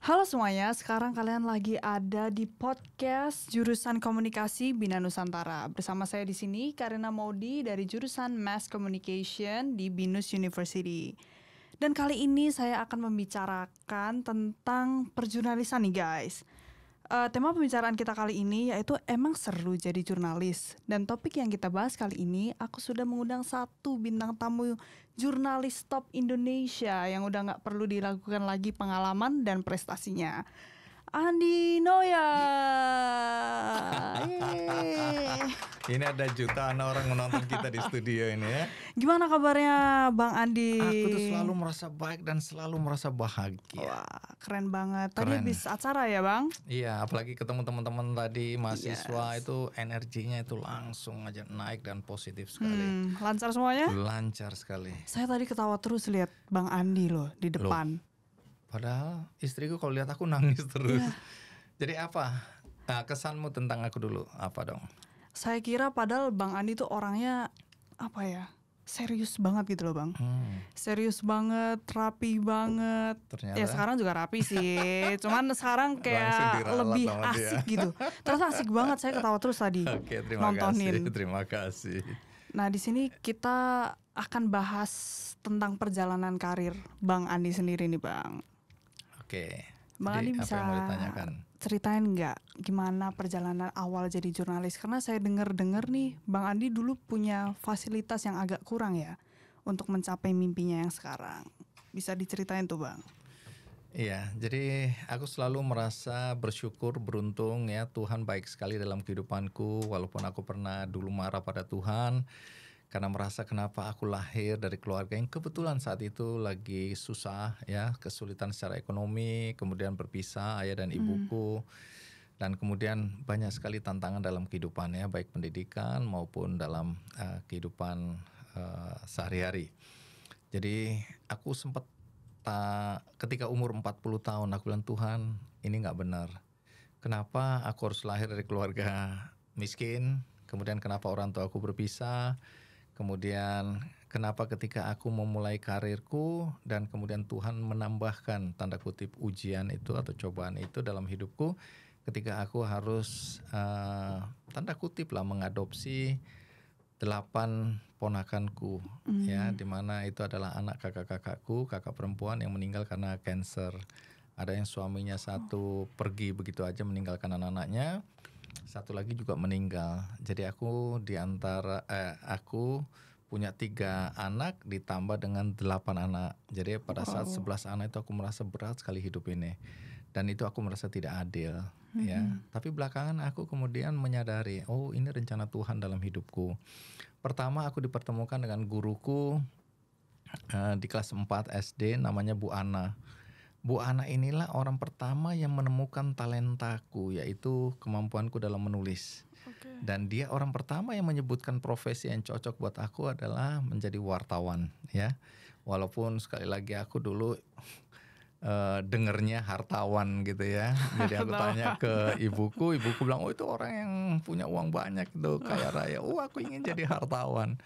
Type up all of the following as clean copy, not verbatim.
Halo semuanya, sekarang kalian lagi ada di podcast jurusan Komunikasi Bina Nusantara. Bersama saya di sini Karina Maudi dari jurusan Mass Communication di Binus University. Dan kali ini saya akan membicarakan tentang perjurnalisan nih guys. Tema pembicaraan kita kali ini yaitu emang seru jadi jurnalis. Dan topik yang kita bahas kali ini, aku sudah mengundang satu bintang tamu jurnalis top Indonesia yang udah gak perlu diragukan lagi pengalaman dan prestasinya. Andi Noya. Ini ada jutaan orang menonton kita di studio ini ya. Gimana kabarnya Bang Andi? Aku tuh selalu merasa baik dan selalu merasa bahagia. Wah, keren banget. Tadi Keren. habis acara ya Bang? Iya, apalagi ketemu teman-teman tadi mahasiswa itu energinya itu langsung aja naik dan positif sekali. Lancar semuanya? Lancar sekali. Saya tadi ketawa terus lihat Bang Andi loh di depan. Padahal istriku kalau lihat aku nangis terus. Jadi apa? Nah, kesanmu tentang aku dulu apa dong? Saya kira padahal Bang Andi tuh orangnya apa ya? Serius banget gitu loh Bang. Serius banget, rapi banget. Ternyata. Ya sekarang juga rapi sih. Cuman sekarang kayak diralat lebih sama dia. asik gitu. Ternyata asik banget, saya ketawa terus tadi. Oke, terima nontonin. kasih. Terima kasih. Nah di sini kita akan bahas tentang perjalanan karir Bang Andi sendiri nih Bang. Oke. Bang Jadi, Andi apa bisa yang mau ditanyakan? ceritain nggak gimana perjalanan awal jadi jurnalis? Karena saya dengar nih Bang Andi dulu punya fasilitas yang agak kurang ya untuk mencapai mimpinya yang sekarang. Bisa diceritain tuh Bang? Iya, jadi aku selalu merasa bersyukur, beruntung ya, Tuhan baik sekali dalam kehidupanku. Walaupun aku pernah dulu marah pada Tuhan karena merasa kenapa aku lahir dari keluarga yang kebetulan saat itu lagi susah ya, kesulitan secara ekonomi, kemudian berpisah ayah dan ibuku, dan kemudian banyak sekali tantangan dalam kehidupan ya, baik pendidikan maupun dalam kehidupan sehari-hari. Jadi aku sempat ketika umur 40 tahun aku bilang, Tuhan ini gak benar. Kenapa aku harus lahir dari keluarga miskin, kemudian kenapa orang tua aku berpisah, kemudian kenapa ketika aku memulai karirku dan kemudian Tuhan menambahkan tanda kutip ujian itu atau cobaan itu dalam hidupku ketika aku harus tanda kutip lah mengadopsi 8 ponakanku ya, dimana itu adalah anak kakak-kakakku, kakak perempuan yang meninggal karena kanker. Ada yang suaminya satu pergi begitu aja meninggalkan anak-anaknya, satu lagi juga meninggal. Jadi aku aku punya 3 anak ditambah dengan 8 anak. Jadi pada saat 11 anak itu aku merasa berat sekali hidup ini. Dan itu aku merasa tidak adil ya. Tapi belakangan aku kemudian menyadari, oh ini rencana Tuhan dalam hidupku. Pertama aku dipertemukan dengan guruku di kelas 4 SD namanya Bu Ana. Bu Ana inilah orang pertama yang menemukan talentaku, yaitu kemampuanku dalam menulis. Dan dia orang pertama yang menyebutkan profesi yang cocok buat aku adalah menjadi wartawan ya. Walaupun sekali lagi aku dulu dengernya hartawan gitu ya. Jadi aku tanya ke ibuku bilang, oh itu orang yang punya uang banyak itu, kaya raya. Oh aku ingin jadi hartawan.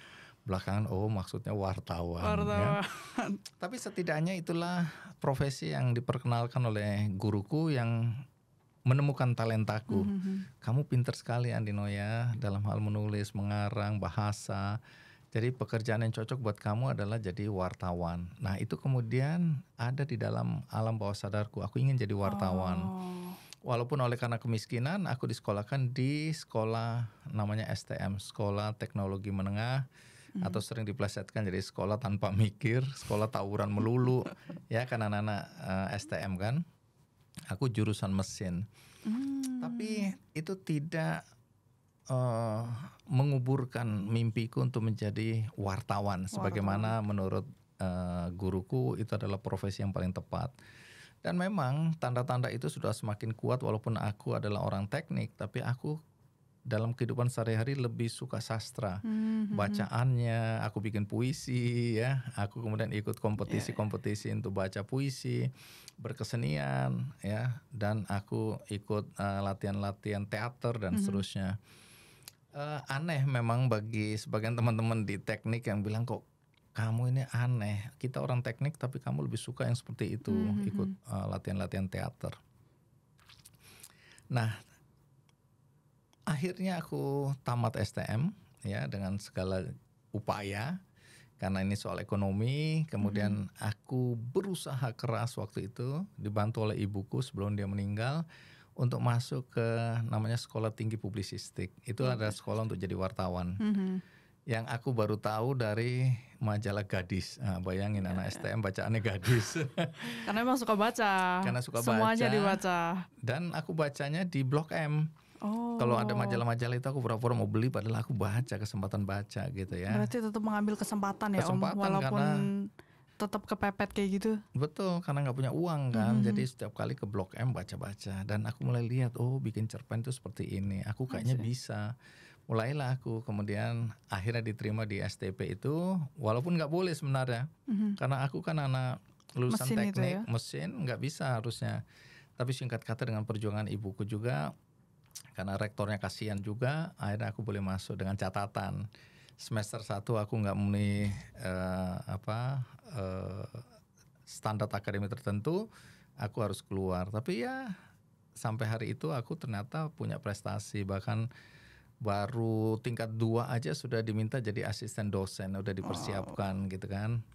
Belakangan maksudnya wartawan. Ya. Tapi setidaknya itulah profesi yang diperkenalkan oleh guruku yang menemukan talentaku. Kamu pinter sekali Andi Noya dalam hal menulis, mengarang, bahasa. Jadi pekerjaan yang cocok buat kamu adalah jadi wartawan. Nah itu kemudian ada di dalam alam bawah sadarku. Aku ingin jadi wartawan. Walaupun oleh karena kemiskinan aku disekolahkan di sekolah namanya STM, Sekolah Teknologi Menengah. Atau sering diplesetkan jadi sekolah tanpa mikir, sekolah tawuran melulu. Ya kan anak-anak STM kan. Aku jurusan mesin. Tapi itu tidak menguburkan mimpiku untuk menjadi wartawan. Sebagaimana menurut guruku itu adalah profesi yang paling tepat. Dan memang tanda-tanda itu sudah semakin kuat walaupun aku adalah orang teknik. Tapi aku dalam kehidupan sehari-hari lebih suka sastra. Bacaannya, aku bikin puisi ya. Aku kemudian ikut kompetisi-kompetisi untuk baca puisi, berkesenian ya. Dan aku ikut latihan-latihan teater dan seterusnya. Aneh memang bagi sebagian teman-teman di teknik yang bilang kok kamu ini aneh. Kita orang teknik tapi kamu lebih suka yang seperti itu, ikut latihan-latihan teater. Nah, akhirnya aku tamat STM ya dengan segala upaya karena ini soal ekonomi. Kemudian aku berusaha keras waktu itu dibantu oleh ibuku sebelum dia meninggal untuk masuk ke namanya Sekolah Tinggi Publisistik. Itu adalah sekolah untuk jadi wartawan. Yang aku baru tahu dari majalah Gadis. Nah, bayangin anak STM bacaannya Gadis. Karena emang suka baca. Karena suka Semuanya baca. dibaca. Dan aku bacanya di Blok M. Kalau ada majalah-majalah itu aku pura-pura mau beli padahal aku baca, kesempatan baca gitu ya. Berarti tetap mengambil kesempatan ya Om, walaupun tetap kepepet kayak gitu. Betul, karena nggak punya uang kan. Jadi setiap kali ke Blok M baca-baca. Dan aku mulai lihat, oh bikin cerpen itu seperti ini. Aku kayaknya bisa. Mulailah aku kemudian akhirnya diterima di STP itu. Walaupun nggak boleh sebenarnya. Karena aku kan anak lulusan Mesin teknik, mesin nggak bisa harusnya. Tapi singkat kata dengan perjuangan ibuku juga, karena rektornya kasihan juga, akhirnya aku boleh masuk dengan catatan semester 1 aku nggak memenuhi standar akademik tertentu, aku harus keluar. Tapi ya sampai hari itu aku ternyata punya prestasi, bahkan baru tingkat 2 aja sudah diminta jadi asisten dosen, udah dipersiapkan gitu kan.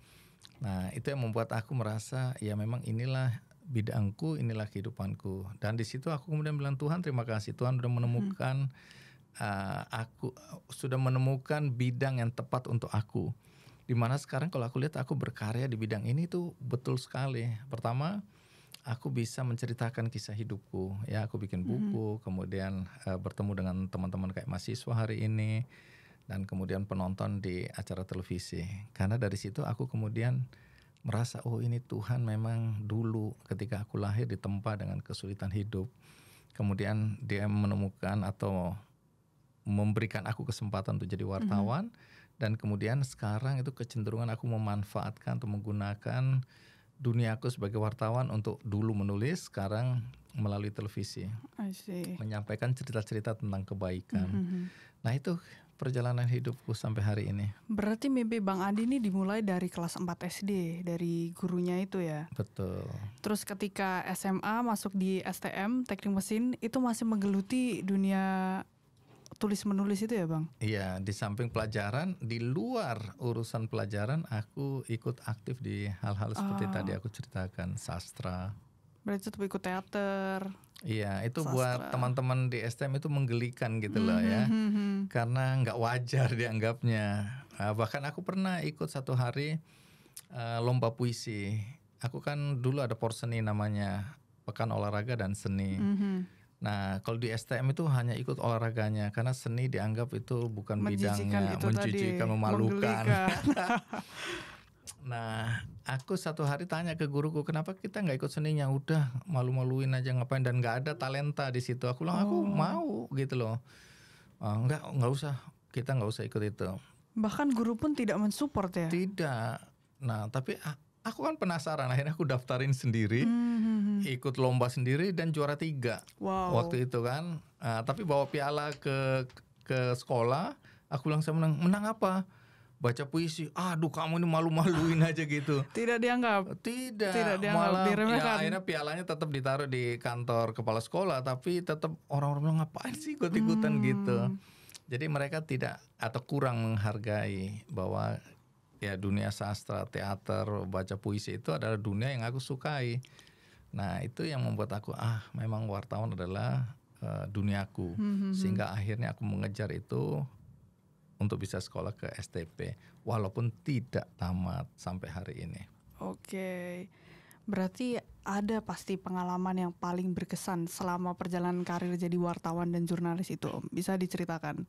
Nah itu yang membuat aku merasa ya memang inilah bidangku, inilah kehidupanku. Dan di situ aku kemudian bilang, Tuhan terima kasih, Tuhan sudah menemukan aku sudah menemukan bidang yang tepat untuk aku. Dimana sekarang kalau aku lihat aku berkarya di bidang ini tuh betul sekali. Pertama, aku bisa menceritakan kisah hidupku. Ya, aku bikin buku, kemudian bertemu dengan teman-teman kayak mahasiswa hari ini, dan kemudian penonton di acara televisi. Karena dari situ aku kemudian merasa oh ini Tuhan memang dulu ketika aku lahir ditempa dengan kesulitan hidup. Kemudian dia menemukan atau memberikan aku kesempatan untuk jadi wartawan. Dan kemudian sekarang itu kecenderungan aku memanfaatkan atau menggunakan duniaku sebagai wartawan untuk dulu menulis, sekarang melalui televisi. Menyampaikan cerita-cerita tentang kebaikan. Nah itu perjalanan hidupku sampai hari ini. Berarti mimpi Bang Adi ini dimulai dari kelas 4 SD, dari gurunya itu ya? Betul. Terus ketika SMA masuk di STM, teknik mesin, itu masih menggeluti dunia tulis-menulis itu ya Bang? Iya, di samping pelajaran, di luar urusan pelajaran aku ikut aktif di hal-hal seperti tadi aku ceritakan, sastra. Berarti tetap ikut teater. Iya, itu sastra. Buat teman-teman di STM itu menggelikan gitu loh ya. Karena nggak wajar dianggapnya. Bahkan aku pernah ikut satu hari lomba puisi. Aku kan dulu ada porseni namanya Pekan Olahraga dan Seni. Nah kalau di STM itu hanya ikut olahraganya. Karena seni dianggap itu bukan bidangnya, menjijikan, memalukan. Nah aku satu hari tanya ke guruku, kenapa kita nggak ikut seninya? Udah malu-maluin aja ngapain, dan nggak ada talenta di situ. Aku bilang aku mau gitu loh. Nggak usah, kita nggak usah ikut itu. Bahkan guru pun tidak mensupport ya? Tidak. Nah tapi aku kan penasaran, akhirnya aku daftarin sendiri, ikut lomba sendiri dan juara 3 waktu itu kan. Tapi bawa piala ke sekolah. Aku bilang saya menang apa? Baca puisi. Aduh kamu ini malu-maluin aja gitu. Tidak dianggap? Tidak dianggap, malah ya, akhirnya pialanya tetap ditaruh di kantor kepala sekolah. Tapi tetap orang-orang bilang ngapain sih ikut-ikutan gitu. Jadi mereka tidak atau kurang menghargai bahwa ya dunia sastra, teater, baca puisi itu adalah dunia yang aku sukai. Nah itu yang membuat aku memang wartawan adalah duniaku. Sehingga akhirnya aku mengejar itu untuk bisa sekolah ke STP walaupun tidak tamat sampai hari ini. Oke. Berarti ada pasti pengalaman yang paling berkesan selama perjalanan karir jadi wartawan dan jurnalis itu, Om. Bisa diceritakan?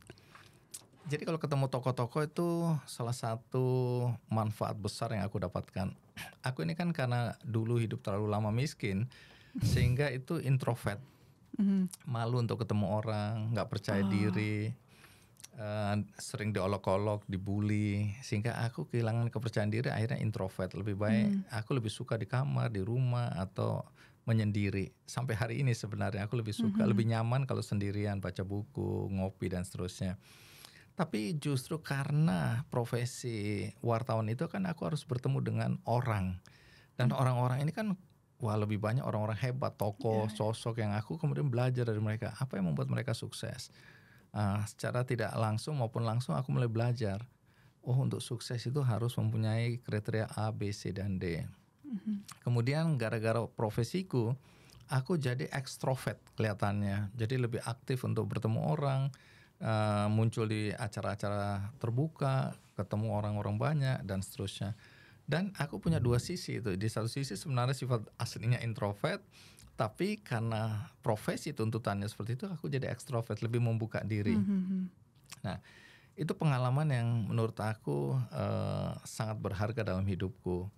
Jadi kalau ketemu tokoh-tokoh itu salah satu manfaat besar yang aku dapatkan. Aku ini kan karena dulu hidup terlalu lama miskin, sehingga itu introvert. Malu untuk ketemu orang, gak percaya diri. Sering diolok-olok, dibully, sehingga aku kehilangan kepercayaan diri, akhirnya introvert. Lebih baik aku lebih suka di kamar, di rumah, atau menyendiri. Sampai hari ini sebenarnya aku lebih suka, lebih nyaman kalau sendirian, baca buku, ngopi dan seterusnya. Tapi justru karena profesi wartawan itu kan aku harus bertemu dengan orang. Dan orang-orang ini kan wah lebih banyak orang-orang hebat, tokoh, Ya, sosok yang aku kemudian belajar dari mereka. Apa yang membuat mereka sukses? Secara tidak langsung maupun langsung aku mulai belajar. Oh, untuk sukses itu harus mempunyai kriteria A, B, C, dan D. Kemudian gara-gara profesiku, aku jadi ekstrovert kelihatannya. Jadi lebih aktif untuk bertemu orang, muncul di acara-acara terbuka, ketemu orang-orang banyak dan seterusnya. Dan aku punya dua sisi itu. Di satu sisi sebenarnya sifat aslinya introvert, tapi karena profesi tuntutannya seperti itu, aku jadi ekstrovert, lebih membuka diri. Nah, itu pengalaman yang menurut aku sangat berharga dalam hidupku.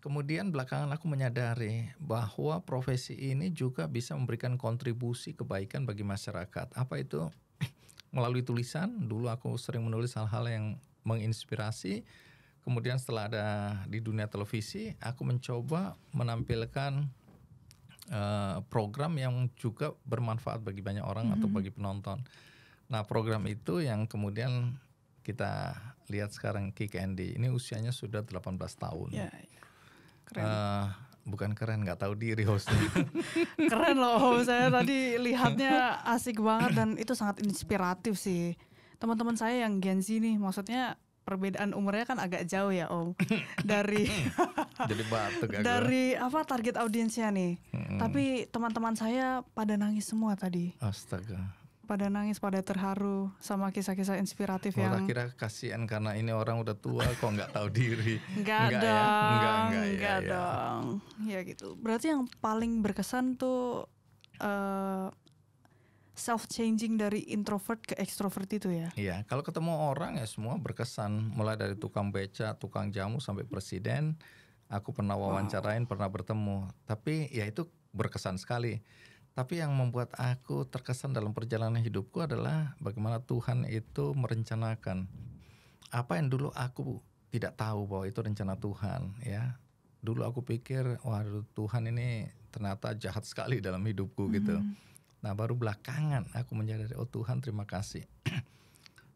Kemudian belakangan aku menyadari bahwa profesi ini juga bisa memberikan kontribusi kebaikan bagi masyarakat. Apa itu? Melalui tulisan, dulu aku sering menulis hal-hal yang menginspirasi. Kemudian setelah ada di dunia televisi, aku mencoba menampilkan program yang juga bermanfaat bagi banyak orang atau bagi penonton. Nah, program itu yang kemudian kita lihat sekarang, Kick Andy. Ini usianya sudah 18 tahun. ya, keren. Bukan keren, nggak tahu diri hostnya. Keren loh, saya tadi lihatnya asik banget dan itu sangat inspiratif sih. Teman-teman saya yang Gen Z nih, maksudnya perbedaan umurnya kan agak jauh ya Om. Dari Jadi batuk aku. dari apa target audiensnya nih. Tapi teman-teman saya pada nangis semua tadi. Astaga. Pada nangis, pada terharu sama kisah-kisah inspiratif Oh, yang kira kasihan karena ini orang udah tua kok nggak tahu diri. Enggak ya? dong, Enggak enggak ya. dong. Ya gitu. Berarti yang paling berkesan tuh self-changing dari introvert ke extrovert itu ya? Iya, kalau ketemu orang ya semua berkesan. Mulai dari tukang beca, tukang jamu sampai presiden. Aku pernah wawancarain, pernah bertemu. Tapi ya itu berkesan sekali. Tapi yang membuat aku terkesan dalam perjalanan hidupku adalah bagaimana Tuhan itu merencanakan. Apa yang dulu aku tidak tahu bahwa itu rencana Tuhan ya. Dulu aku pikir, waduh Tuhan ini ternyata jahat sekali dalam hidupku gitu. Nah, baru belakangan aku menyadari, oh Tuhan terima kasih.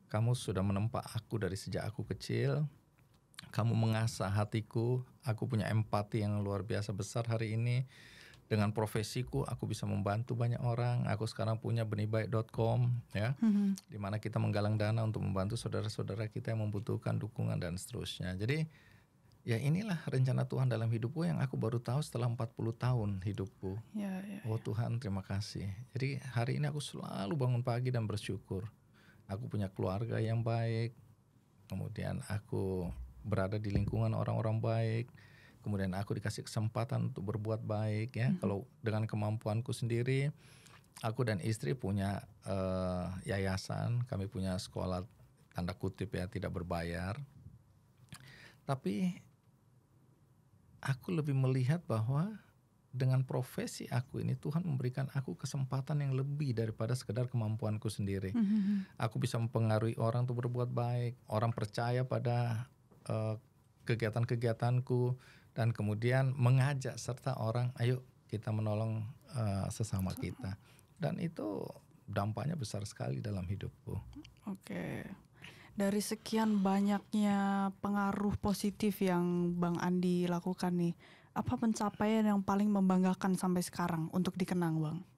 Kamu sudah menempa aku dari sejak aku kecil. Kamu mengasah hatiku. Aku punya empati yang luar biasa besar hari ini. Dengan profesiku aku bisa membantu banyak orang. Aku sekarang punya benihbaik.com ya, di mana kita menggalang dana untuk membantu saudara-saudara kita yang membutuhkan dukungan dan seterusnya. Jadi ya inilah rencana Tuhan dalam hidupku yang aku baru tahu setelah 40 tahun hidupku. Ya. Oh Tuhan terima kasih. Jadi hari ini aku selalu bangun pagi dan bersyukur. Aku punya keluarga yang baik. Kemudian aku berada di lingkungan orang-orang baik. Kemudian aku dikasih kesempatan untuk berbuat baik ya. Kalau dengan kemampuanku sendiri, aku dan istri punya yayasan, kami punya sekolah tanda kutip ya tidak berbayar. Tapi aku lebih melihat bahwa dengan profesi aku ini Tuhan memberikan aku kesempatan yang lebih daripada sekedar kemampuanku sendiri. Aku bisa mempengaruhi orang untuk berbuat baik, orang percaya pada kegiatan-kegiatanku. Dan kemudian mengajak serta orang, ayo kita menolong sesama kita. Dan itu dampaknya besar sekali dalam hidupku. Oke. Dari sekian banyaknya pengaruh positif yang Bang Andi lakukan nih, apa pencapaian yang paling membanggakan sampai sekarang untuk dikenang Bang?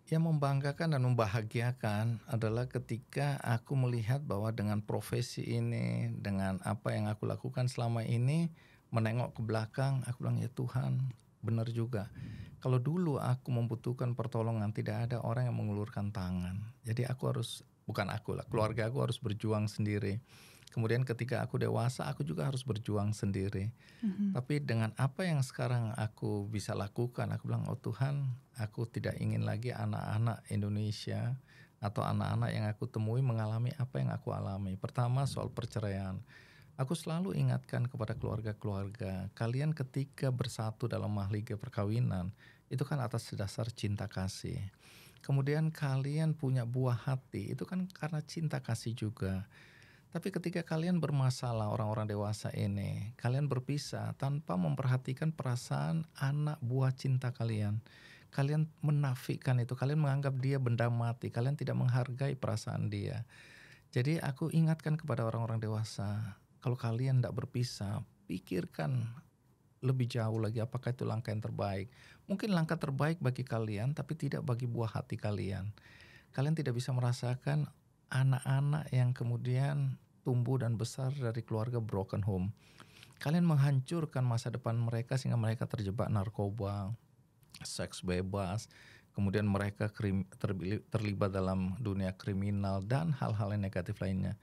Yang membanggakan dan membahagiakan adalah ketika aku melihat bahwa dengan profesi ini, dengan apa yang aku lakukan selama ini, menengok ke belakang, aku bilang ya Tuhan, benar juga. Kalau dulu aku membutuhkan pertolongan, tidak ada orang yang mengulurkan tangan. Jadi aku harus, bukan aku lah, keluarga aku harus berjuang sendiri. Kemudian ketika aku dewasa, aku juga harus berjuang sendiri. Tapi dengan apa yang sekarang aku bisa lakukan, aku bilang, oh Tuhan, aku tidak ingin lagi anak-anak Indonesia atau anak-anak yang aku temui mengalami apa yang aku alami. Pertama soal perceraian. Aku selalu ingatkan kepada keluarga-keluarga, kalian ketika bersatu dalam mahligai perkawinan, itu kan atas dasar cinta kasih. Kemudian kalian punya buah hati, itu kan karena cinta kasih juga. Tapi ketika kalian bermasalah, orang-orang dewasa ini, kalian berpisah tanpa memperhatikan perasaan anak buah cinta kalian. Kalian menafikan itu, kalian menganggap dia benda mati, kalian tidak menghargai perasaan dia. Jadi aku ingatkan kepada orang-orang dewasa, kalau kalian tidak berpisah, pikirkan lebih jauh lagi apakah itu langkah yang terbaik. Mungkin langkah terbaik bagi kalian, tapi tidak bagi buah hati kalian. Kalian tidak bisa merasakan anak-anak yang kemudian tumbuh dan besar dari keluarga broken home. Kalian menghancurkan masa depan mereka sehingga mereka terjebak narkoba, seks bebas, kemudian mereka terlibat dalam dunia kriminal dan hal-hal yang negatif lainnya.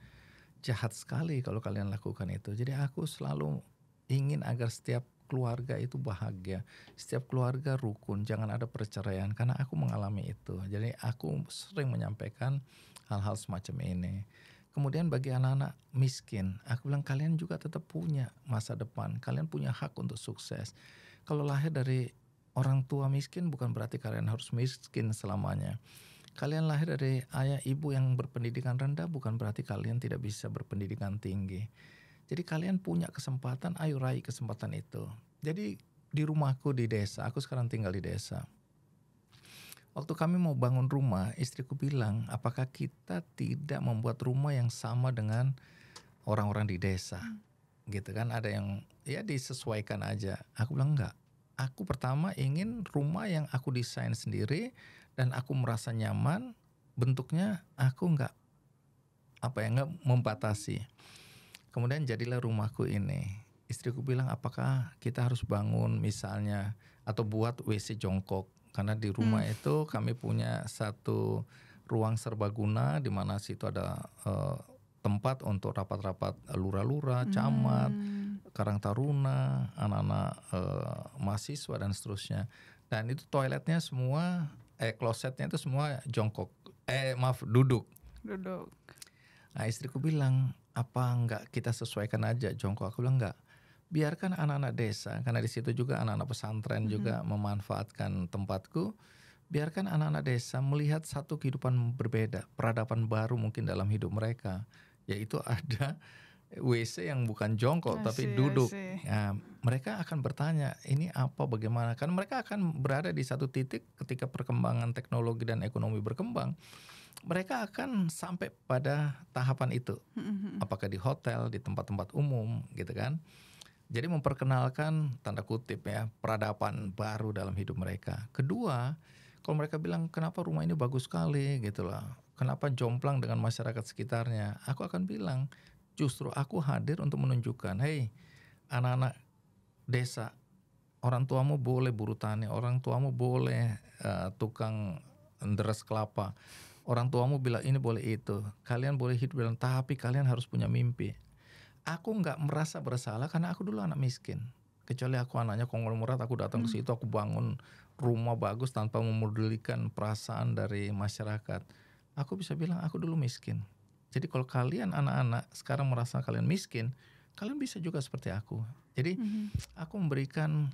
Jahat sekali kalau kalian lakukan itu. Jadi aku selalu ingin agar setiap keluarga itu bahagia, setiap keluarga rukun, jangan ada perceraian, karena aku mengalami itu. Jadi aku sering menyampaikan hal-hal semacam ini. Kemudian bagi anak-anak miskin, aku bilang kalian juga tetap punya masa depan, kalian punya hak untuk sukses. Kalau lahir dari orang tua miskin bukan berarti kalian harus miskin selamanya. Kalian lahir dari ayah ibu yang berpendidikan rendah bukan berarti kalian tidak bisa berpendidikan tinggi. Jadi kalian punya kesempatan, ayo raih kesempatan itu. Jadi di rumahku di desa, aku sekarang tinggal di desa. Waktu kami mau bangun rumah, istriku bilang, apakah kita tidak membuat rumah yang sama dengan orang-orang di desa? Gitu kan, ada yang ya disesuaikan aja. Aku bilang enggak. Aku pertama ingin rumah yang aku desain sendiri dan aku merasa nyaman, bentuknya aku enggak membatasi. Kemudian jadilah rumahku ini. Istriku bilang apakah kita harus bangun misalnya atau buat WC jongkok, karena di rumah itu kami punya satu ruang serbaguna di mana situ ada tempat untuk rapat-rapat lura-lura, camat, karang taruna, anak-anak mahasiswa dan seterusnya. Dan itu toiletnya semua klosetnya itu semua duduk. Nah, istriku bilang, apa enggak kita sesuaikan aja jongkok? Aku bilang enggak. Biarkan anak-anak desa, karena di situ juga anak-anak pesantren juga memanfaatkan tempatku. Biarkan anak-anak desa melihat satu kehidupan berbeda, peradaban baru mungkin dalam hidup mereka, yaitu ada WC yang bukan jongkok tapi duduk. Nah, mereka akan bertanya, ini apa, bagaimana? Kan mereka akan berada di satu titik ketika perkembangan teknologi dan ekonomi berkembang. Mereka akan sampai pada tahapan itu. Apakah di hotel, di tempat-tempat umum gitu kan. Jadi memperkenalkan tanda kutip ya peradaban baru dalam hidup mereka. Kedua, kalau mereka bilang kenapa rumah ini bagus sekali gitu loh, kenapa jomplang dengan masyarakat sekitarnya, aku akan bilang justru aku hadir untuk menunjukkan, hei anak-anak desa, orang tuamu boleh buru tani, orang tuamu boleh tukang nderes kelapa, orang tuamu bilang ini boleh itu, kalian boleh hidup dalam, tapi kalian harus punya mimpi. Aku nggak merasa bersalah karena aku dulu anak miskin. Kecuali aku anaknya konglomerat, aku datang ke situ, aku bangun rumah bagus tanpa memedulikan perasaan dari masyarakat. Aku bisa bilang aku dulu miskin. Jadi kalau kalian anak-anak sekarang merasa kalian miskin, kalian bisa juga seperti aku. Jadi aku memberikan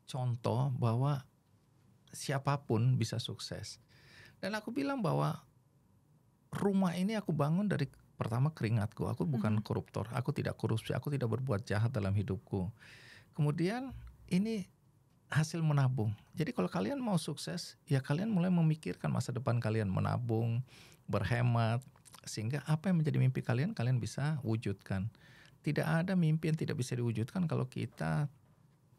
contoh bahwa siapapun bisa sukses. Dan aku bilang bahwa rumah ini aku bangun dari pertama keringatku. Aku bukan koruptor, aku tidak korupsi, aku tidak berbuat jahat dalam hidupku. Kemudian ini hasil menabung. Jadi kalau kalian mau sukses, ya kalian mulai memikirkan masa depan kalian, menabung, berhemat, sehingga apa yang menjadi mimpi kalian, kalian bisa wujudkan. Tidak ada mimpi yang tidak bisa diwujudkan kalau kita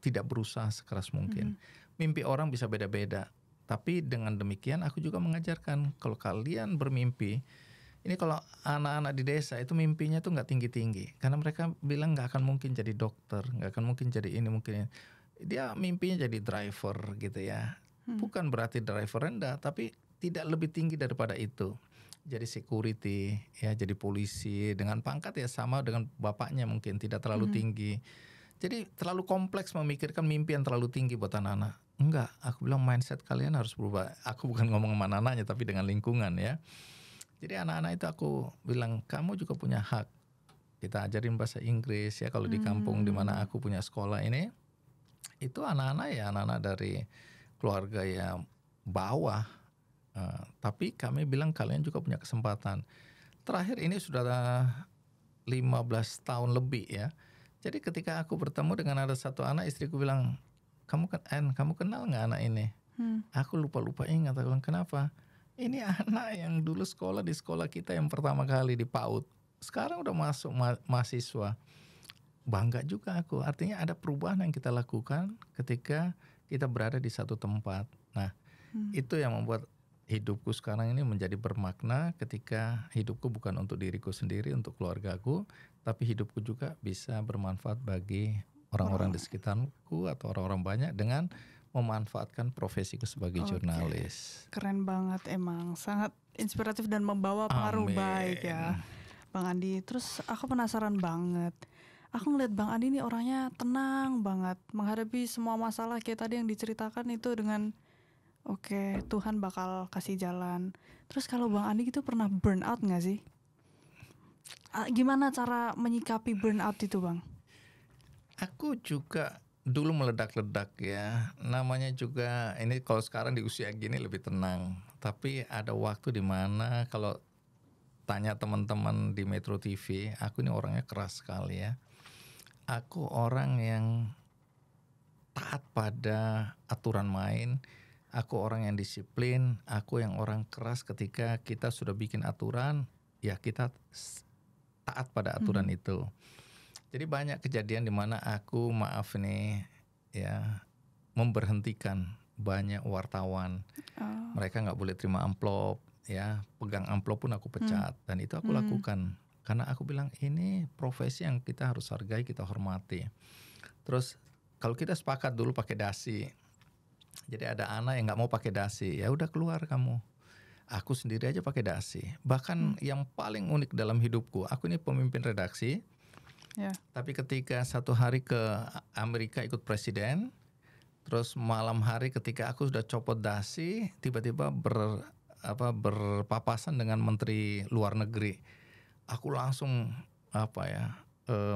tidak berusaha sekeras mungkin. Mimpi orang bisa beda-beda, tapi dengan demikian aku juga mengajarkan kalau kalian bermimpi. Ini kalau anak-anak di desa itu mimpinya tuh nggak tinggi-tinggi, karena mereka bilang nggak akan mungkin jadi dokter, nggak akan mungkin jadi ini, mungkin dia mimpinya jadi driver gitu ya. Bukan berarti driver rendah, tapi tidak lebih tinggi daripada itu. Jadi security, ya jadi polisi dengan pangkat ya sama dengan bapaknya, mungkin tidak terlalu tinggi. Jadi terlalu kompleks memikirkan mimpi yang terlalu tinggi buat anak-anak. Enggak, aku bilang mindset kalian harus berubah. Aku bukan ngomong sama anak-anaknya, tapi dengan lingkungan ya. Jadi anak-anak itu aku bilang kamu juga punya hak. Kita ajarin bahasa Inggris ya kalau di kampung di mana aku punya sekolah ini. Itu anak-anak ya anak-anak dari keluarga yang bawah. Tapi kami bilang kalian juga punya kesempatan. Terakhir ini sudah 15 tahun lebih ya. Jadi ketika aku bertemu dengan ada satu anak, istriku bilang, kamu kenal nggak anak ini? Aku lupa ingat. Aku bilang kenapa? Ini anak yang dulu sekolah di sekolah kita yang pertama kali di PAUD, sekarang udah masuk mahasiswa. Bangga juga aku, artinya ada perubahan yang kita lakukan ketika kita berada di satu tempat. Nah, itu yang membuat hidupku sekarang ini menjadi bermakna ketika hidupku bukan untuk diriku sendiri, untuk keluargaku, tapi hidupku juga bisa bermanfaat bagi orang-orang di sekitarku atau orang-orang banyak dengan memanfaatkan profesiku sebagai jurnalis. Keren banget emang, sangat inspiratif dan membawa pengaruh baik ya Bang Andi. Terus aku penasaran banget, aku ngeliat Bang Andi ini orangnya tenang banget menghadapi semua masalah kayak tadi yang diceritakan itu dengan oke, Tuhan bakal kasih jalan. Terus kalau Bang Andi gitu pernah burn out gak sih? Gimana cara menyikapi burn out itu Bang? Aku juga dulu meledak-ledak ya. Namanya juga ini kalau sekarang di usia gini lebih tenang. Tapi ada waktu di mana kalau tanya teman-teman di Metro TV, aku ini orangnya keras sekali ya. Aku orang yang taat pada aturan main. Aku orang yang disiplin, aku yang orang keras ketika kita sudah bikin aturan, ya kita taat pada aturan itu. Jadi banyak kejadian di mana aku maaf nih ya memberhentikan banyak wartawan. Mereka nggak boleh terima amplop ya, pegang amplop pun aku pecat dan itu aku lakukan karena aku bilang ini profesi yang kita harus hargai, kita hormati. Terus kalau kita sepakat dulu pakai dasi. Jadi ada anak yang nggak mau pakai dasi, ya udah keluar kamu. Aku sendiri aja pakai dasi. Bahkan yang paling unik dalam hidupku, aku ini pemimpin redaksi. Tapi ketika satu hari ke Amerika ikut presiden, terus malam hari ketika aku sudah copot dasi, tiba-tiba berpapasan dengan Menteri Luar Negeri. Aku langsung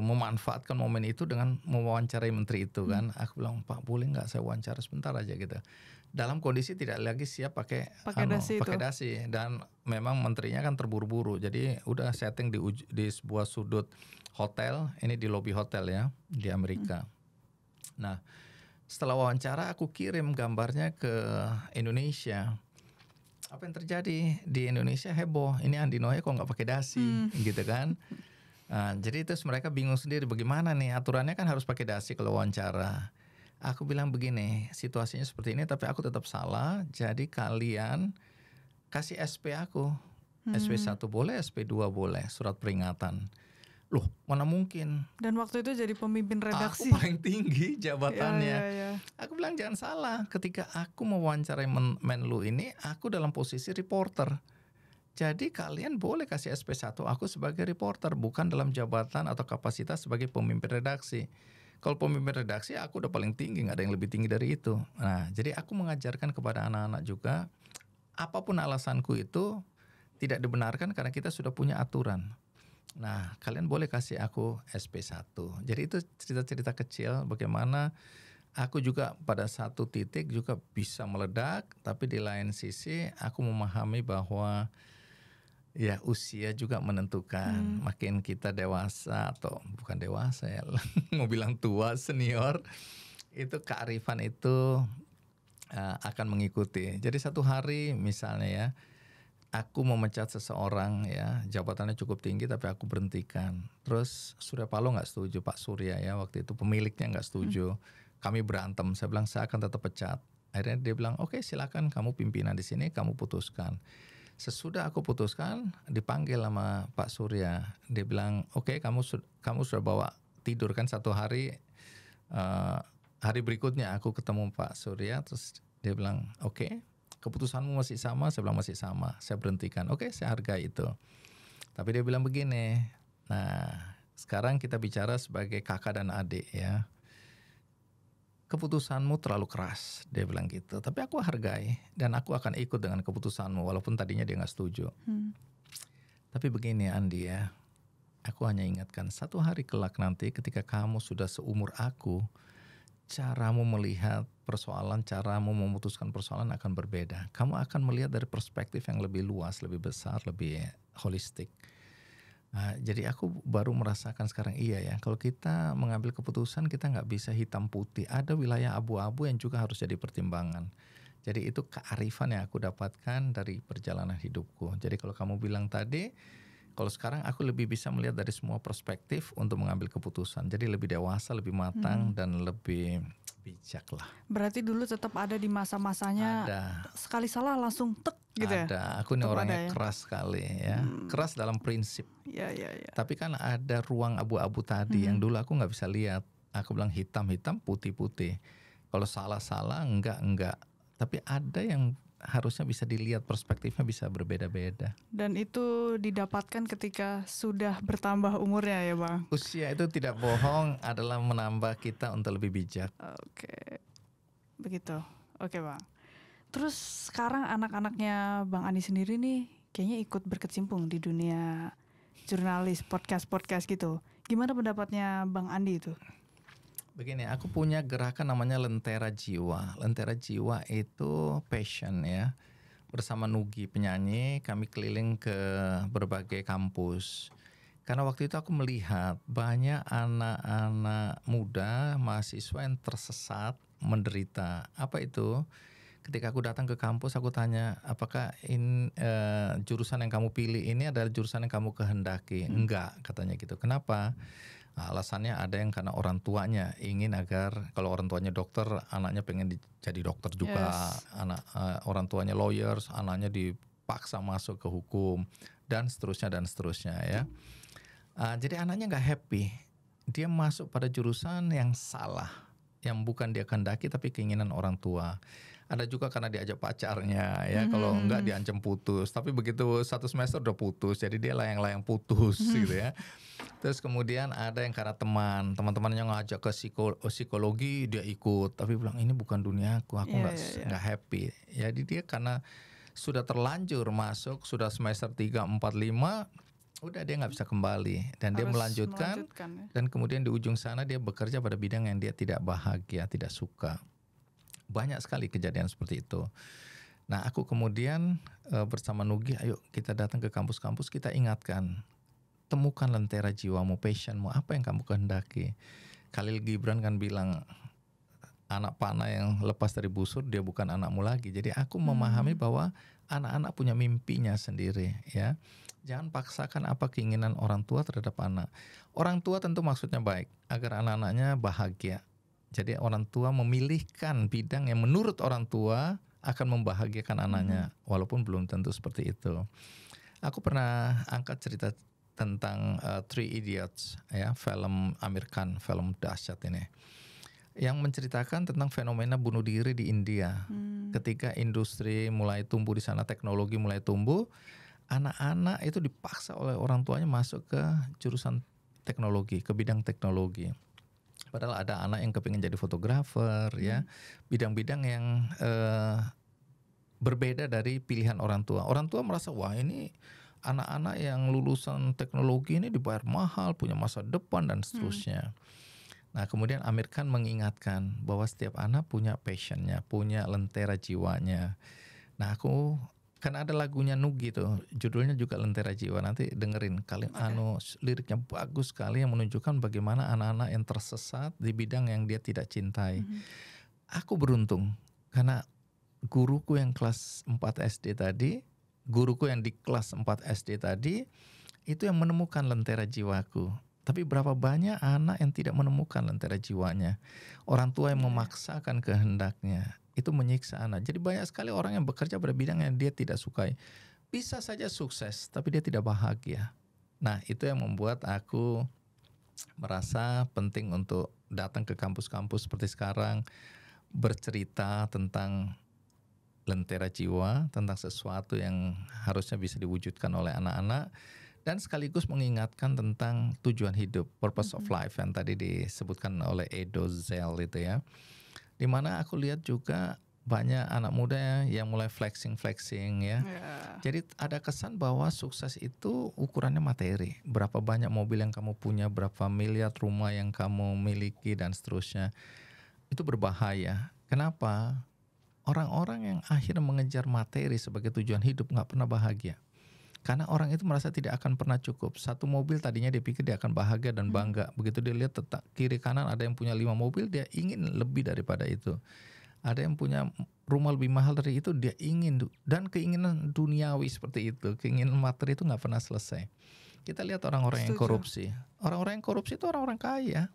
memanfaatkan momen itu dengan mewawancarai menteri itu kan. Aku bilang, Pak boleh nggak saya wawancara sebentar aja gitu. Dalam kondisi tidak lagi siap pakai dasi dan memang menterinya kan terburu-buru. Jadi udah setting di sebuah sudut hotel, ini di lobi hotel ya di Amerika. Nah setelah wawancara aku kirim gambarnya ke Indonesia. Apa yang terjadi di Indonesia heboh. Ini Andi Noe kok nggak pakai dasi gitu kan. Nah, jadi terus mereka bingung sendiri bagaimana nih aturannya kan harus pakai dasi kalau wawancara. Aku bilang begini, situasinya seperti ini tapi aku tetap salah. Jadi kalian kasih SP aku. SP1 boleh, SP2 boleh, surat peringatan. Loh, mana mungkin? Dan waktu itu jadi pemimpin redaksi. Aku paling tinggi jabatannya. Aku bilang jangan salah, ketika aku mewawancarai Menlu ini, aku dalam posisi reporter. Jadi kalian boleh kasih SP1 aku sebagai reporter, bukan dalam jabatan atau kapasitas sebagai pemimpin redaksi. Kalau pemimpin redaksi aku udah paling tinggi, gak ada yang lebih tinggi dari itu. Nah, jadi aku mengajarkan kepada anak-anak juga, apapun alasanku itu tidak dibenarkan karena kita sudah punya aturan. Nah, kalian boleh kasih aku SP1. Jadi itu cerita-cerita kecil bagaimana aku juga pada satu titik juga bisa meledak, tapi di lain sisi aku memahami bahwa ya usia juga menentukan. Makin kita dewasa atau bukan dewasa ya, mau bilang tua, senior, itu kearifan itu akan mengikuti. Jadi satu hari misalnya ya, aku memecat seseorang ya, jabatannya cukup tinggi tapi aku berhentikan. Terus Surya Paloh nggak setuju, Pak Surya ya waktu itu pemiliknya nggak setuju. Kami berantem, saya bilang saya akan tetap pecat. Akhirnya dia bilang oke, silakan kamu pimpinan di sini, kamu putuskan. Sesudah aku putuskan, dipanggil sama Pak Surya. Dia bilang, oke, kamu sudah bawa tidur kan satu hari. Hari berikutnya aku ketemu Pak Surya, terus dia bilang, oke, keputusanmu masih sama? Saya bilang masih sama. Saya berhentikan. Oke, saya hargai itu. Tapi dia bilang begini, nah sekarang kita bicara sebagai kakak dan adik ya. Keputusanmu terlalu keras, dia bilang gitu. Tapi aku hargai dan aku akan ikut dengan keputusanmu walaupun tadinya dia gak setuju. Tapi begini Andi ya, aku hanya ingatkan satu hari kelak nanti ketika kamu sudah seumur aku, caramu melihat persoalan, caramu memutuskan persoalan akan berbeda. Kamu akan melihat dari perspektif yang lebih luas, lebih besar, lebih holistik. Nah, jadi aku baru merasakan sekarang iya ya, kalau kita mengambil keputusan kita nggak bisa hitam putih, ada wilayah abu-abu yang juga harus jadi pertimbangan. Jadi itu kearifan yang aku dapatkan dari perjalanan hidupku. Jadi kalau kamu bilang tadi, kalau sekarang aku lebih bisa melihat dari semua perspektif untuk mengambil keputusan. Jadi lebih dewasa, lebih matang, dan lebih bijak lah. Berarti dulu tetap ada di masa-masanya Ada. sekali salah langsung tek gitu ya? Ada. Aku ini Tetap orangnya ada ya? keras sekali ya. Keras dalam prinsip. Ya. Tapi kan ada ruang abu-abu tadi yang dulu aku nggak bisa lihat. Aku bilang hitam-hitam, putih-putih. Kalau salah-salah, enggak. Tapi ada yang harusnya bisa dilihat, perspektifnya bisa berbeda-beda. Dan itu didapatkan ketika sudah bertambah umurnya ya Bang? Usia itu tidak bohong adalah menambah kita untuk lebih bijak. Oke, begitu. Oke Bang. Terus sekarang anak-anaknya Bang Andi sendiri nih kayaknya ikut berkecimpung di dunia jurnalis, podcast gitu. Gimana pendapatnya Bang Andi itu? Begini, aku punya gerakan namanya Lentera Jiwa. Lentera Jiwa itu passion ya. Bersama Nugi penyanyi, kami keliling ke berbagai kampus. Karena waktu itu aku melihat banyak anak-anak muda, mahasiswa yang tersesat, menderita. Apa itu? Ketika aku datang ke kampus, aku tanya, apakah jurusan yang kamu pilih ini adalah jurusan yang kamu kehendaki? Enggak, katanya gitu. Kenapa? Nah, alasannya ada yang karena orang tuanya ingin agar kalau orang tuanya dokter, anaknya pengen jadi dokter juga. Orang tuanya lawyers, anaknya dipaksa masuk ke hukum dan seterusnya ya. Jadi anaknya nggak happy. Dia masuk pada jurusan yang salah, yang bukan dia kehendaki tapi keinginan orang tua. Ada juga karena diajak pacarnya ya, kalau enggak diancam putus. Tapi begitu 1 semester udah putus, jadi dia layang-layang putus gitu ya. Terus kemudian ada yang karena teman-temannya ngajak ke psikologi, dia ikut. Tapi bilang ini bukan duniaku, aku nggak happy. Jadi dia karena sudah terlanjur masuk, sudah semester 3, 4, 5, udah dia nggak bisa kembali. Dan dia melanjutkan ya. dan kemudian di ujung sana dia bekerja pada bidang yang dia tidak bahagia, tidak suka. Banyak sekali kejadian seperti itu. Nah, aku kemudian bersama Nugi, ayo kita datang ke kampus-kampus, kita ingatkan, temukan lentera jiwamu, passionmu, apa yang kamu kehendaki. Khalil Gibran kan bilang, anak panah yang lepas dari busur, dia bukan anakmu lagi. Jadi aku memahami bahwa anak-anak punya mimpinya sendiri ya. Jangan paksakan apa keinginan orang tua terhadap anak. Orang tua tentu maksudnya baik, agar anak-anaknya bahagia. Jadi orang tua memilihkan bidang yang menurut orang tua akan membahagiakan anaknya, walaupun belum tentu seperti itu. Aku pernah angkat cerita tentang Three Idiots, ya, film Amir Khan, film dahsyat ini, yang menceritakan tentang fenomena bunuh diri di India. Ketika industri mulai tumbuh di sana, teknologi mulai tumbuh, anak-anak itu dipaksa oleh orang tuanya masuk ke jurusan teknologi, ke bidang teknologi. Padahal ada anak yang kepingin jadi fotografer, ya, bidang-bidang yang berbeda dari pilihan orang tua. Orang tua merasa, wah ini anak-anak yang lulusan teknologi ini dibayar mahal, punya masa depan dan seterusnya. Nah, kemudian Amir Khan mengingatkan bahwa setiap anak punya passionnya, punya lentera jiwanya. Nah, aku kan ada lagunya Nugi tuh, judulnya juga Lentera Jiwa. Nanti dengerin kali liriknya bagus sekali yang menunjukkan bagaimana anak-anak yang tersesat di bidang yang dia tidak cintai. Aku beruntung karena guruku yang kelas 4 SD tadi, guruku yang di kelas 4 SD tadi itu yang menemukan lentera jiwaku. Tapi berapa banyak anak yang tidak menemukan lentera jiwanya. Orang tua yang memaksakan kehendaknya. Itu menyiksa anak. Jadi banyak sekali orang yang bekerja pada bidang yang dia tidak sukai. Bisa saja sukses, tapi dia tidak bahagia. Nah, itu yang membuat aku merasa penting untuk datang ke kampus-kampus seperti sekarang, bercerita tentang lentera jiwa, tentang sesuatu yang harusnya bisa diwujudkan oleh anak-anak, dan sekaligus mengingatkan tentang tujuan hidup, purpose of life yang tadi disebutkan oleh Edo Zell itu ya. Dimana aku lihat juga banyak anak muda yang mulai flexing ya. Jadi ada kesan bahwa sukses itu ukurannya materi. Berapa banyak mobil yang kamu punya, berapa miliar rumah yang kamu miliki dan seterusnya. Itu berbahaya. Kenapa? Orang-orang yang akhirnya mengejar materi sebagai tujuan hidup gak pernah bahagia. Karena orang itu merasa tidak akan pernah cukup. Satu mobil tadinya dia pikir dia akan bahagia dan bangga. Begitu dia lihat kiri kanan ada yang punya 5 mobil, dia ingin lebih daripada itu. Ada yang punya rumah lebih mahal dari itu, dia ingin, dan keinginan duniawi seperti itu, keinginan materi itu nggak pernah selesai. Kita lihat orang-orang yang Setuju. korupsi. Orang-orang yang korupsi itu orang-orang kaya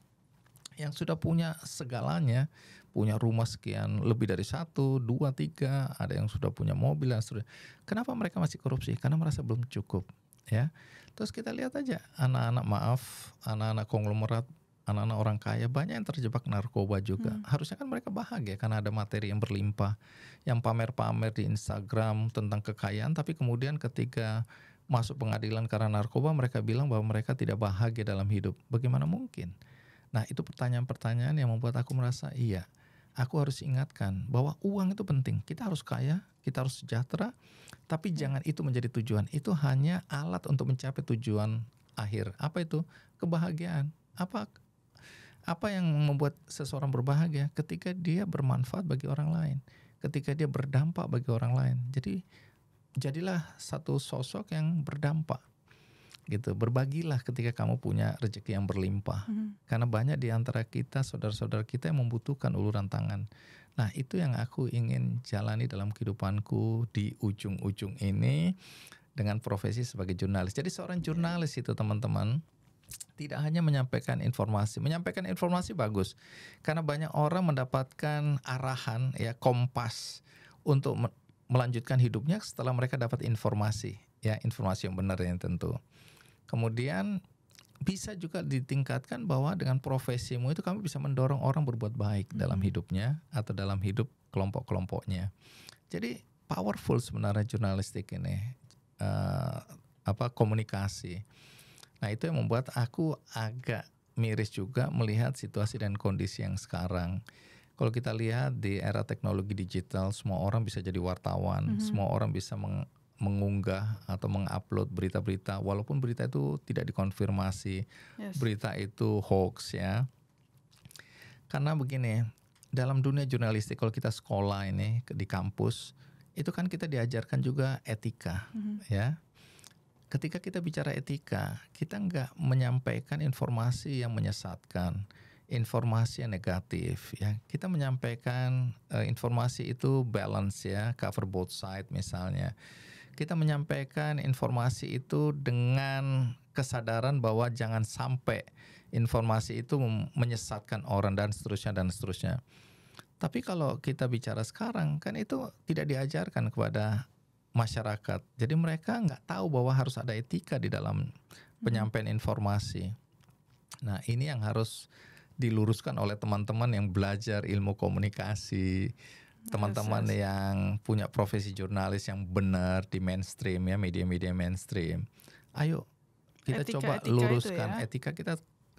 yang sudah punya segalanya, punya rumah sekian, lebih dari 1, 2, 3, ada yang sudah punya mobil dan seterusnya. Kenapa mereka masih korupsi? Karena merasa belum cukup, ya. Terus kita lihat aja anak-anak konglomerat, anak-anak orang kaya banyak yang terjebak narkoba juga. Harusnya kan mereka bahagia karena ada materi yang berlimpah, yang pamer-pamer di Instagram tentang kekayaan, tapi kemudian ketika masuk pengadilan karena narkoba mereka bilang bahwa mereka tidak bahagia dalam hidup. Bagaimana mungkin? Nah, itu pertanyaan-pertanyaan yang membuat aku merasa iya, aku harus ingatkan bahwa uang itu penting. Kita harus kaya, kita harus sejahtera, tapi jangan itu menjadi tujuan. Itu hanya alat untuk mencapai tujuan akhir. Apa itu? Kebahagiaan. Apa yang membuat seseorang berbahagia? Ketika dia bermanfaat bagi orang lain, ketika dia berdampak bagi orang lain. Jadi jadilah satu sosok yang berdampak, gitu. Berbagilah ketika kamu punya rezeki yang berlimpah. Karena banyak di antara kita, saudara-saudara kita yang membutuhkan uluran tangan. Nah, itu yang aku ingin jalani dalam kehidupanku di ujung-ujung ini dengan profesi sebagai jurnalis. Jadi seorang jurnalis itu, teman-teman, tidak hanya menyampaikan informasi bagus, karena banyak orang mendapatkan arahan, ya, kompas untuk melanjutkan hidupnya setelah mereka dapat informasi, ya, informasi yang benar yang tentu. Kemudian bisa juga ditingkatkan bahwa dengan profesimu itu kamu bisa mendorong orang berbuat baik dalam hidupnya atau dalam hidup kelompok-kelompoknya. Jadi powerful sebenarnya jurnalistik ini, komunikasi. Nah, itu yang membuat aku agak miris juga melihat situasi dan kondisi yang sekarang. Kalau kita lihat di era teknologi digital, semua orang bisa jadi wartawan, semua orang bisa mengunggah atau mengupload berita-berita, walaupun berita itu tidak dikonfirmasi, berita itu hoax, ya. Karena begini, dalam dunia jurnalistik, kalau kita sekolah ini di kampus, itu kan kita diajarkan juga etika, ya. Ketika kita bicara etika, kita nggak menyampaikan informasi yang menyesatkan, informasi yang negatif, ya. Kita menyampaikan informasi itu balance, ya, cover both side misalnya. Kita menyampaikan informasi itu dengan kesadaran bahwa jangan sampai informasi itu menyesatkan orang dan seterusnya. Tapi kalau kita bicara sekarang, kan itu tidak diajarkan kepada masyarakat. Jadi mereka nggak tahu bahwa harus ada etika di dalam penyampaian informasi. Nah, ini yang harus diluruskan oleh teman-teman yang belajar ilmu komunikasi, teman-teman yang punya profesi jurnalis yang benar di mainstream, ya, media-media mainstream. Ayo kita coba luruskan etika,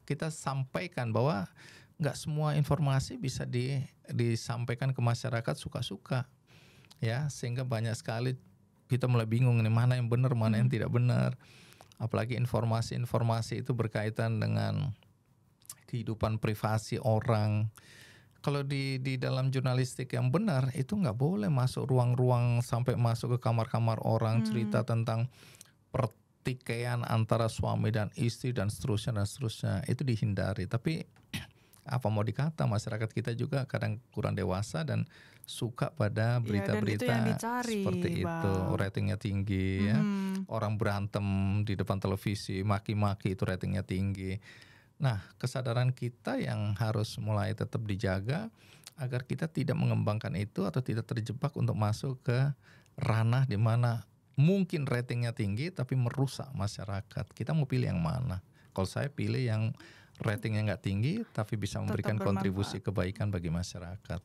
kita sampaikan bahwa nggak semua informasi bisa disampaikan ke masyarakat suka-suka, ya, sehingga banyak sekali kita mulai bingung nih mana yang benar, mana yang tidak benar. Apalagi informasi-informasi itu berkaitan dengan kehidupan privasi orang. Kalau di dalam jurnalistik yang benar itu nggak boleh masuk ruang-ruang sampai masuk ke kamar-kamar orang, cerita tentang pertikaian antara suami dan istri dan seterusnya. Itu dihindari. Tapi apa mau dikata, masyarakat kita juga kadang kurang dewasa dan suka pada berita-berita seperti itu, ratingnya tinggi, ya. Orang berantem di depan televisi, maki-maki, itu ratingnya tinggi. Nah, kesadaran kita yang harus mulai tetap dijaga agar kita tidak mengembangkan itu atau tidak terjebak untuk masuk ke ranah di mana mungkin ratingnya tinggi tapi merusak masyarakat. Kita mau pilih yang mana? Kalau saya pilih yang ratingnya nggak tinggi tapi bisa memberikan kontribusi kebaikan bagi masyarakat.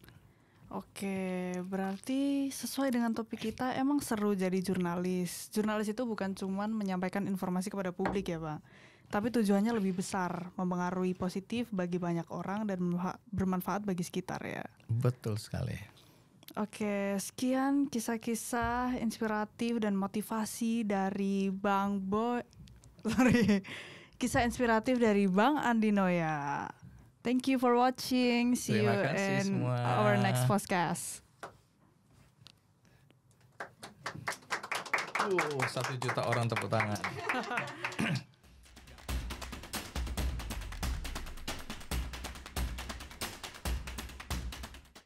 Oke, berarti sesuai dengan topik kita, emang seru jadi jurnalis. Jurnalis itu bukan cuman menyampaikan informasi kepada publik, ya, Bang, tapi tujuannya lebih besar, mempengaruhi positif bagi banyak orang dan bermanfaat bagi sekitar, ya. Betul sekali. Oke, sekian kisah-kisah inspiratif dan motivasi dari kisah inspiratif dari Bang Andi Noya. Thank you for watching. See you in our next podcast. 1 juta orang tepuk tangan.